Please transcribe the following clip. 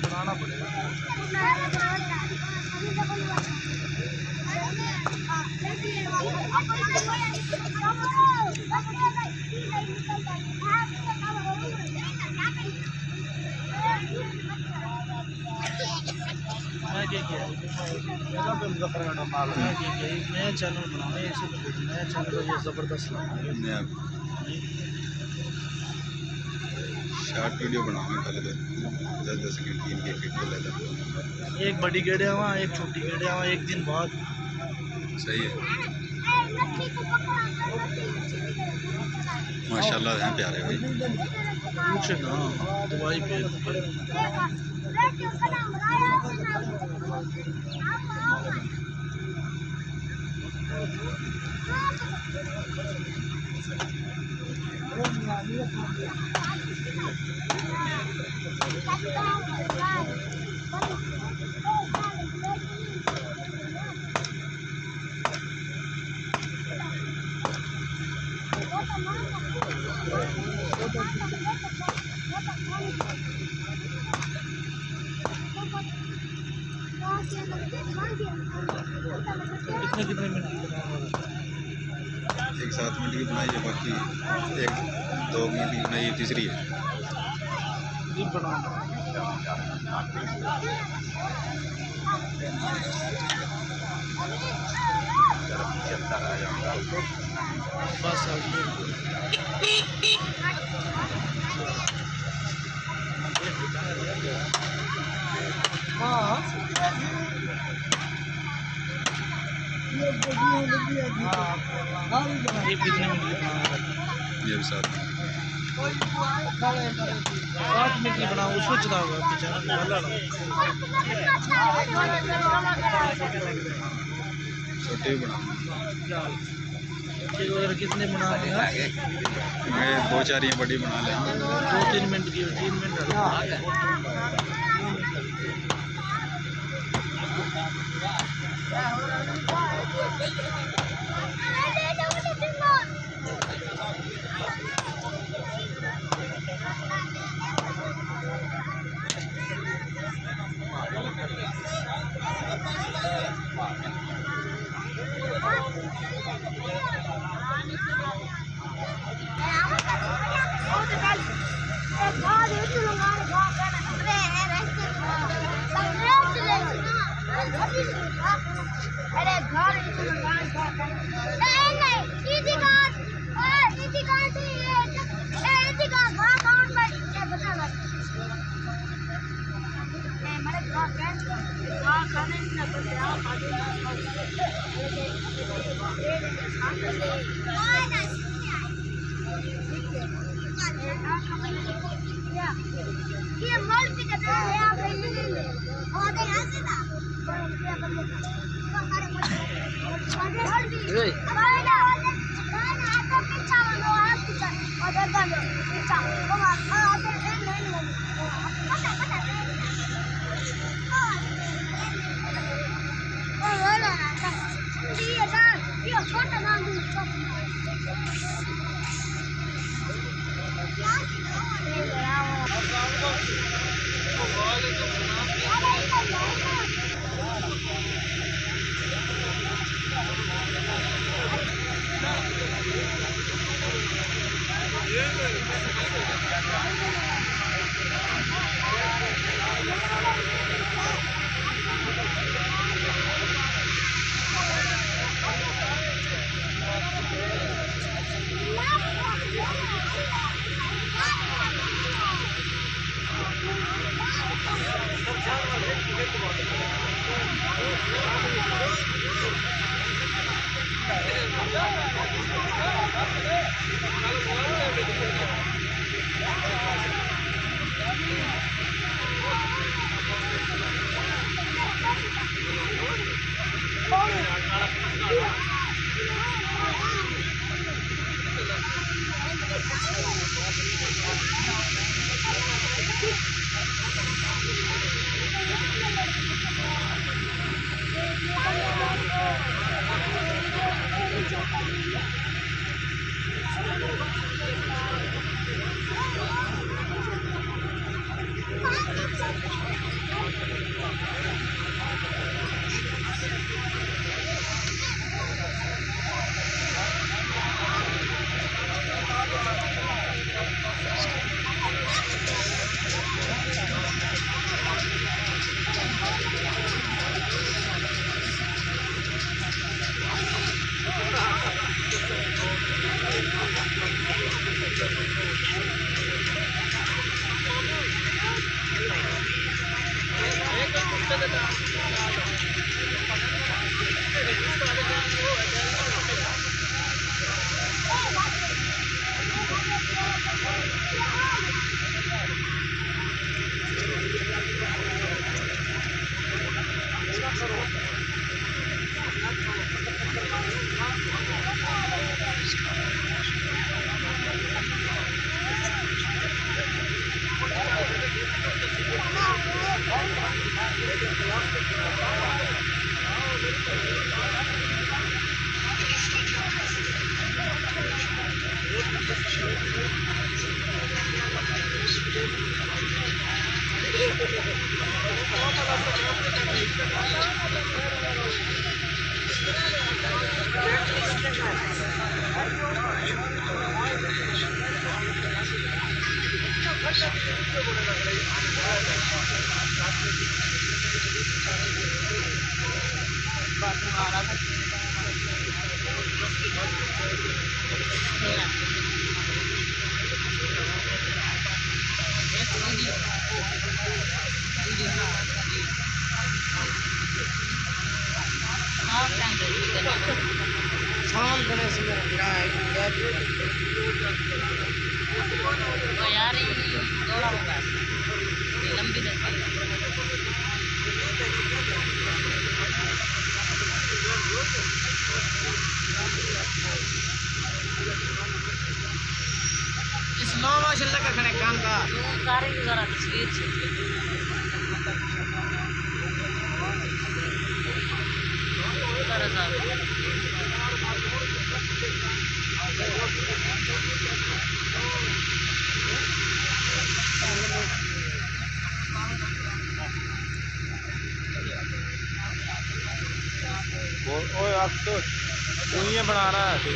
बनाना पड़ेगा। मैं क्या किया एक नया चैनल बनाना है, इसे नया चैनल जो ज़बरदस्त नया शॉर्ट वीडियो बनाऊंगा पहले तो 10 सेकंड की इनके वीडियो लेता। एक बड़ी गेड़िया वहाँ, एक छोटी गेड़िया वहाँ, एक दिन बाद। सही है, माशाल्लाह हैं प्यारे भाई। कुछ ना दवाई पे कितने मिनट की बनाना? 1-7 मिनट की बनाई है, बाकी 1-2 मिनट की बनाई, तीसरी है। बस हाँ ये कितने मिनट की बनाना? ये भी 7 मिनट की बनाओ, उसको चलाओ छोटे भी बना। कितने बना मैं 2-4 ये बड़ी बना लें। 2-3 मिनट की, 3 मिनट शाम देने से मेरा किराया है तो यार ये दौड़ा होगा ये लंबी तस्वीर स्लो मोशन लगा खड़े कान का तो सारी जरा तस्वीर से जरा सा ओए अब तो तू ये बना रहा है